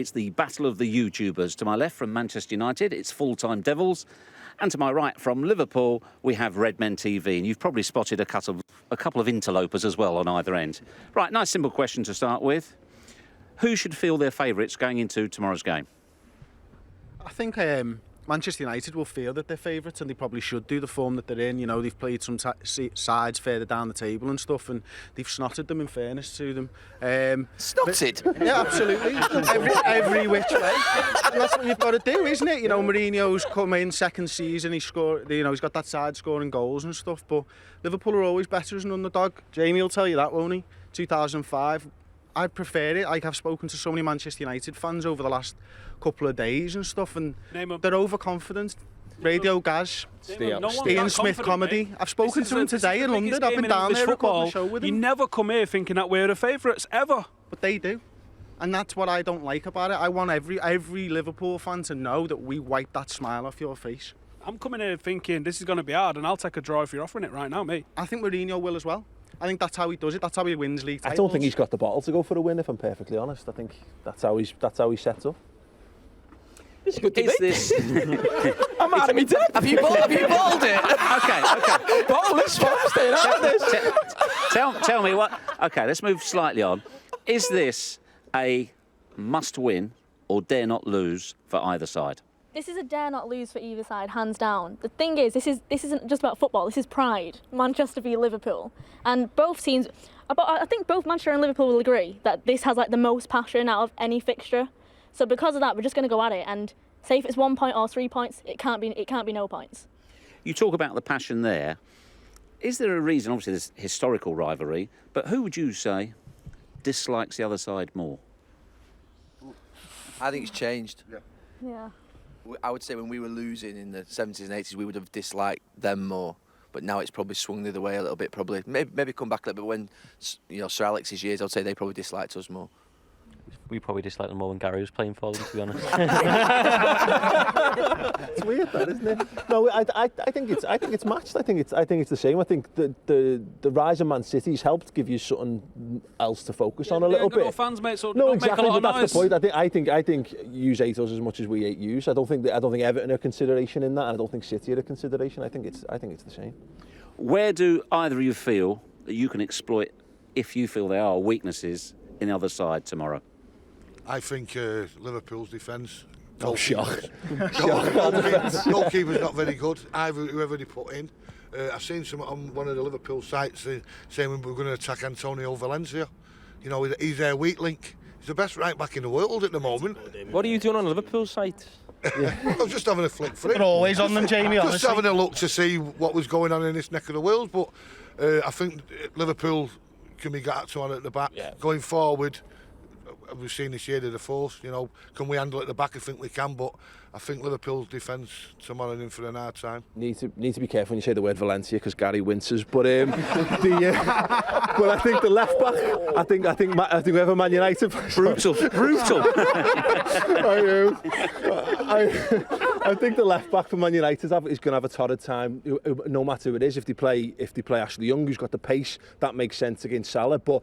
It's the battle of the YouTubers. To my left from Manchester United, it's FulltimeDEVILS. And to my right from Liverpool, we have Redmen TV. And you've probably spotted a couple of interlopers as well on either end. Right, nice simple question to start with. Who should feel their favourites going into tomorrow's game? I think Manchester United will feel that they're favourites, and they probably should do the form that they're in. You know, they've played some sides further down the table and stuff, and they've snotted them, in fairness to them. Snotted? Yeah, absolutely. every which way. And that's what you've got to do, isn't it? You know, Mourinho's come in second season, he's got that side scoring goals and stuff, but Liverpool are always better as an underdog. Jamie will tell you that, won't he? 2005. I prefer it. Like, I've spoken to so many Manchester United fans over the last couple of days and stuff, and they're overconfident. Radio Gaz, Ian Smith comedy. Mate. I've spoken to him today in London. I've been down there recording a show with him. You never come here thinking that we're the favourites, ever. But they do. And that's what I don't like about it. I want every Liverpool fan to know that we wipe that smile off your face. I'm coming here thinking this is going to be hard, and I'll take a draw if you're offering it right now, mate. I think Mourinho will as well. I think that's how he does it. That's how he wins league titles. I don't think he's got the bottle to go for a win, if I'm perfectly honest. I think that's how he's set up. It's good to Is this... I'm out of me depth. Have you balled it? Okay. Ball this one. I'm staying out of this. Tell me what... OK, let's move slightly on. Is this a must-win or dare not lose for either side? This is a dare not lose for either side, hands down. The thing is, this isn't just about football. This is pride. Manchester v Liverpool, and both teams. I think both Manchester and Liverpool will agree that this has like the most passion out of any fixture. So because of that, we're just going to go at it. And say if it's 1 point or 3 points, it can't be no points. You talk about the passion there. Is there a reason? Obviously, there's historical rivalry, but who would you say dislikes the other side more? I think it's changed. Yeah. I would say when we were losing in the 70s and 80s, we would have disliked them more. But now it's probably swung the other way a little bit. Probably maybe come back a little bit. When Sir Alex's years, I'd say they probably disliked us more. We probably disliked them more when Gary was playing for them, to be honest. It's weird, that, isn't it? No, I think it's matched. I think it's the same. I think the rise of Man City's helped give you something else to focus on a little bit. Fans, mate, so no, don't exactly. Make a lot but of that's noise. the point. I think yous hate us as much as we hate yous. I don't think Everton are a consideration in that, and I don't think City are a consideration. I think it's the same. Where do either of you feel that you can exploit, if you feel there are weaknesses in the other side tomorrow? I think Liverpool's defence. Oh, shock. Goalkeeper's not very good. Either whoever they put in. I've seen some on one of the Liverpool sites saying we're going to attack Antonio Valencia. You know, he's their weak link. He's the best right back in the world at the moment. What are you doing on a Liverpool site? I was just having a flick for it. They're always on them, Jamie, honestly. Just having a look to see what was going on in this neck of the world. But I think Liverpool can be got to on at the back. Yeah. Going forward, we've seen this year they're the force. You know, can we handle it at the back? I think we can, but I think Liverpool's defence tomorrow in for an hard time. Need to be careful when you say the word Valencia because Gary winces. But but I think the left back. I think whoever Man United. Brutal. I think the left back for Man United is going to have a torrid time, no matter who it is. If they play Ashley Young, who's got the pace, that makes sense against Salah, but.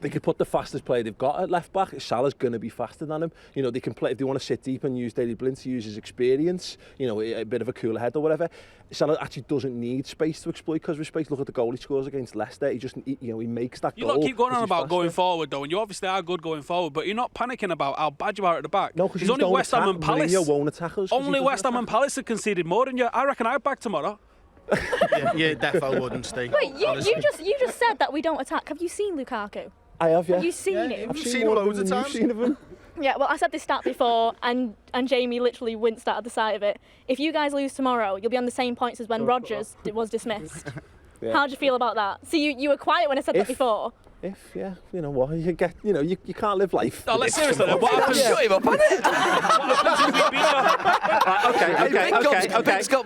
They could put the fastest player they've got at left back. Salah's going to be faster than him. You know, they can play if they want to sit deep and use Daley Blind to use his experience. You know, a bit of a cooler head or whatever. Salah actually doesn't need space to exploit because of space. Look at the goal he scores against Leicester. He makes that goal. You lot keep going on about going forward though, and you obviously are good going forward, but you're not panicking about how bad you are at the back. No, because it's only West Ham and Palace. Mourinho won't attack us. Only West Ham and Palace have conceded more than you. I reckon I'd back tomorrow. yeah, defo wouldn't, Steve. Wait, you just said that we don't attack. Have you seen Lukaku? I have, yeah. Have you seen him? I've seen him loads of times. You've seen of him. Yeah, well, I said this stat before, and Jamie literally winced at the sight of it. If you guys lose tomorrow, you'll be on the same points as when Rodgers was dismissed. Yeah. How do you feel about that? So you were quiet when I said that before. You know what, you can't live life. No, let's seriously, what happens? Shut him up, hasn't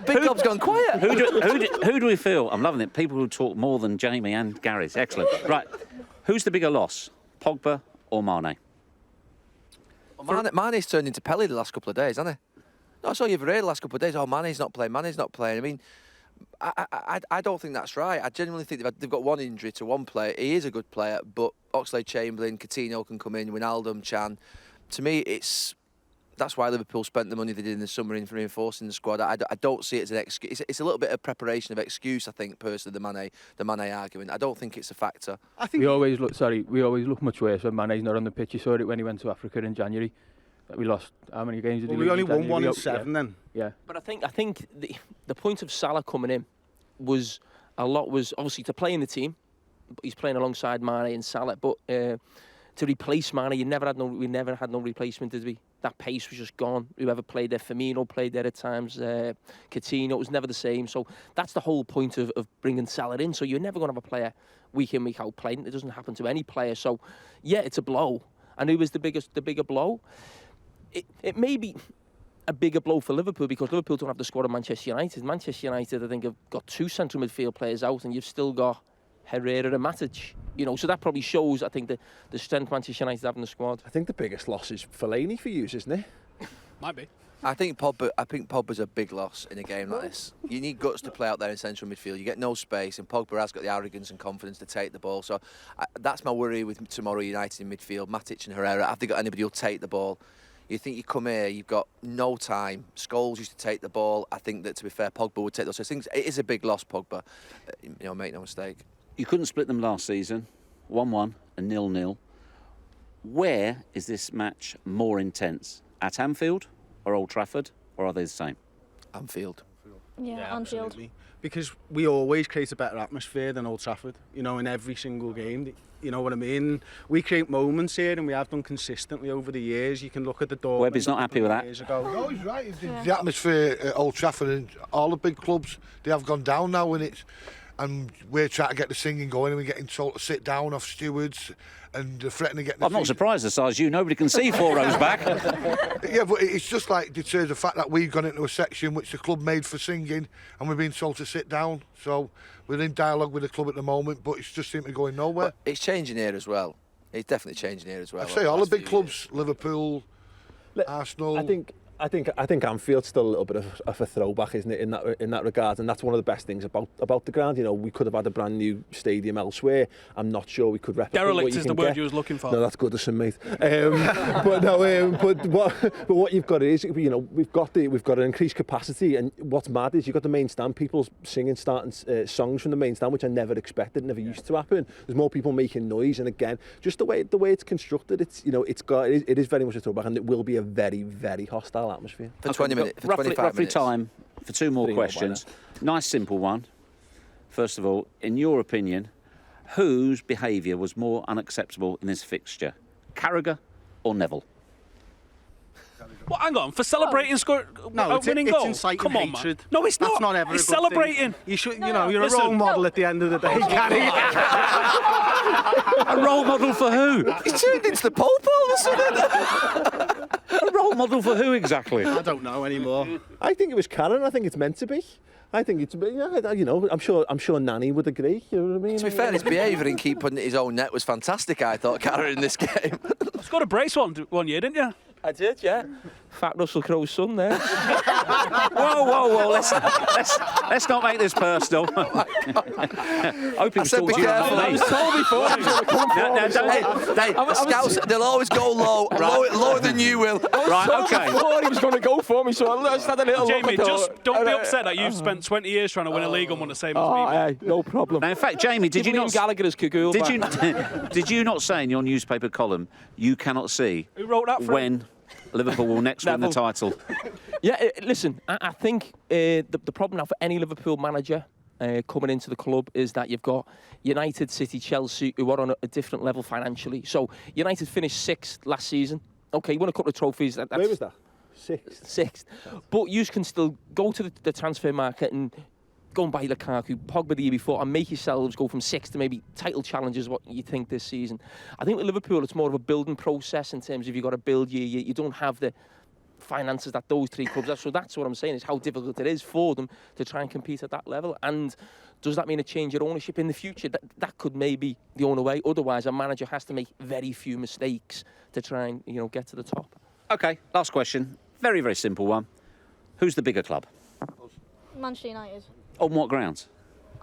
Big Gob's gone quiet. Who do we feel? I'm loving it. People who talk more than Jamie and Gary. It's excellent. Right, who's the bigger loss, Pogba or Mane? Well, Mane's turned into Pelé the last couple of days, hasn't he? That's all you've heard the last couple of days. Oh, Mane's not playing. I mean, I don't think that's right. I genuinely think they've got one injury to one player. He is a good player, but Oxlade-Chamberlain, Coutinho can come in, Wijnaldum, Chan. to me, that's why Liverpool spent the money they did in the summer in reinforcing the squad. I don't see it as an excuse. It's a little bit of preparation of excuse, I think, personally, the Mane argument. I don't think it's a factor. I think we always look much worse when Mane's not on the pitch. You saw it when he went to Africa in January. We lost how many games did we lose? We only won January? 1 in 7 then. Yeah. But I think the point of Salah coming in was obviously to play in the team. He's playing alongside Mane and Salah, but to replace Mane, we never had no replacement, did we? That pace was just gone. Whoever played there, Firmino played there at times, Coutinho, it was never the same. So that's the whole point of bringing Salah in. So you're never going to have a player week in, week out playing. It doesn't happen to any player. So yeah, it's a blow. And who was the bigger blow? It may be a bigger blow for Liverpool because Liverpool don't have the squad of Manchester United. Manchester United, I think, have got 2 central midfield players out, and you've still got Herrera and Matic. So that probably shows, I think, the strength Manchester United have in the squad. I think the biggest loss is Fellaini for you, isn't it? Might be. I think Pogba's a big loss in a game like this. You need guts to play out there in central midfield. You get no space, and Pogba has got the arrogance and confidence to take the ball. So that's my worry with tomorrow United in midfield. Matic and Herrera, have they got anybody who'll take the ball? You think you come here, you've got no time. Scholes used to take the ball. I think that, to be fair, Pogba would take those things. It is a big loss, Pogba. Make no mistake. You couldn't split them last season, 1-1 and 0-0. Where is this match more intense? At Anfield or Old Trafford, or are they the same? Anfield. Yeah, Anfield. Absolutely. Because we always create a better atmosphere than Old Trafford, in every single game. You know what I mean? We create moments here, and we have done consistently over the years. You can look at the door. Webby's not happy with that. No, he's right. The atmosphere at Old Trafford and all the big clubs, they have gone down now, and we're trying to get the singing going, and we're getting told to sit down off stewards, and threatening to get the I'm not surprised, as far as you, nobody can see 4 rows back. Yeah, but it's just like deters the fact that we've gone into a section which the club made for singing, and we're being told to sit down. So we're in dialogue with the club at the moment, but it's just seemed to be going nowhere. But it's changing here as well. It's definitely changing here as well. I'd say all the big clubs, Liverpool, Arsenal. I think Anfield's still a little bit of a throwback, isn't it, in that regard, and that's one of the best things about the ground. We could have had a brand new stadium elsewhere. I'm not sure we could replicate. Derelict is the word you was looking for. No, that's good as mate. But what you've got is, we've got an increased capacity, and what's mad is you've got the main stand, people singing, starting songs from the main stand, which I never expected, never used to happen. There's more people making noise, and again, just the way it's constructed, it is very much a throwback, and it will be a very, very hostile atmosphere. For 20 minutes, for roughly 25 minutes. time for 2 more 3 more questions. Nice simple one. First of all, in your opinion, whose behaviour was more unacceptable in this fixture? Carragher or Neville? Well, hang on, for celebrating winning goal? It's inciting Come on, hatred. Man. No, it's That's not. not ever He's a good celebrating. Thing. You should, you're a role model at the end of the day, Gary. A role model for who? He's turned into the Pope all of a sudden. A role model for who exactly? I don't know anymore. I think it was Karen. I think it's meant to be. I think it's, I'm sure Nanny would agree. You know what I mean? To be fair, his behaviour in keep putting his own net was fantastic. I thought, Karen, in this game. You scored a brace one year, didn't you? I did, yeah. Fat Russell Crowe's son there. Whoa! Let's not make this personal. Hope he was said, talking be to you about careful. me. I was told before he was going to come for me. The scouts, they'll always go low, lower than you will. Right, okay. Before he was going to go for me, so I just had a little Jamie, look. just don't be upset that you've spent 20 years trying to win a league and won the same as me. Hey, no problem. Now, in fact, Jamie, did you not? Gallagher as Cagoule Did you not say in your newspaper column you cannot see Who wrote that for when Liverpool will next win the title? Yeah, listen, I think the problem now for any Liverpool manager coming into the club is that you've got United, City, Chelsea, who are on a different level financially. So United finished 6th last season. Okay, won a couple of trophies. Where was that? 6th. But you can still go to the transfer market and go and buy Lukaku, Pogba the year before, and make yourselves go from 6th to maybe title challenges, what you think this season. I think with Liverpool, it's more of a building process in terms of you've got to build you don't have the finances that those 3 clubs have. So that's what I'm saying, is how difficult it is for them to try and compete at that level. And does that mean a change of ownership in the future? That could maybe the only way. Otherwise, a manager has to make very few mistakes to try and get to the top. Okay, last question. Very, very simple one. Who's the bigger club? Manchester United. On what grounds?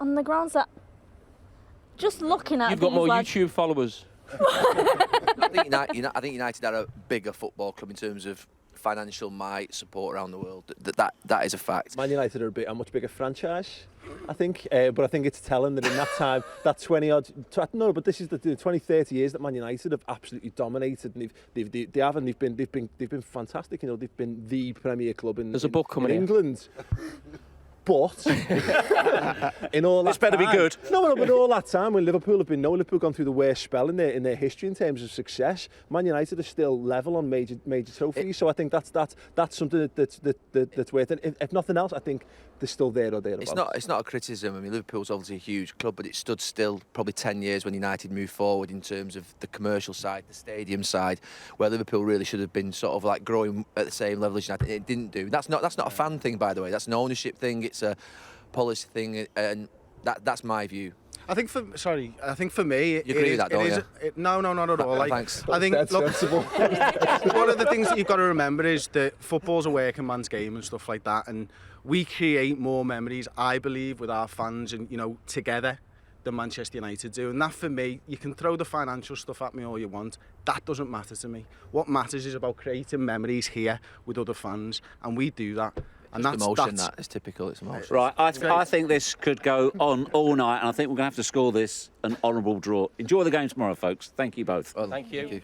On the grounds that, just looking at You've got things more like, YouTube followers. I think United are a bigger football club in terms of financial might, support around the world. That is a fact. Man United are a much bigger franchise, I think, but I think it's telling that in that time, that 20-odd, this is the 20, 30 years that Man United have absolutely dominated, and they've been fantastic. You know, they've been the Premier club in England. But in all that It's better time, be good. No, but all that time when Liverpool gone through the worst spell in their history in terms of success, Man United are still level on major trophies. So I think that's something that's worth it. If nothing else, I think they're still there or thereabouts. It's not a criticism. I mean, Liverpool's obviously a huge club, but it stood still probably 10 years when United moved forward in terms of the commercial side, the stadium side, where Liverpool really should have been sort of like growing at the same level as United. It didn't do. That's not a fan thing, by the way. That's an ownership thing. It's a policy thing, and that's my view. I think for me, you agree with that, don't you? No, not at all. Like, Thanks. I think That's sensible. one of the things that you've got to remember is that football's a working man's game and stuff like that, and we create more memories, I believe, with our fans and together than Manchester United do. And that, for me, you can throw the financial stuff at me all you want. That doesn't matter to me. What matters is about creating memories here with other fans, and we do that. And Just emotion, that is typical. It's emotion. Right, I think this could go on all night, and I think we're going to have to score this an honourable draw. Enjoy the game tomorrow, folks. Thank you both. Well, Thank you. Thank you.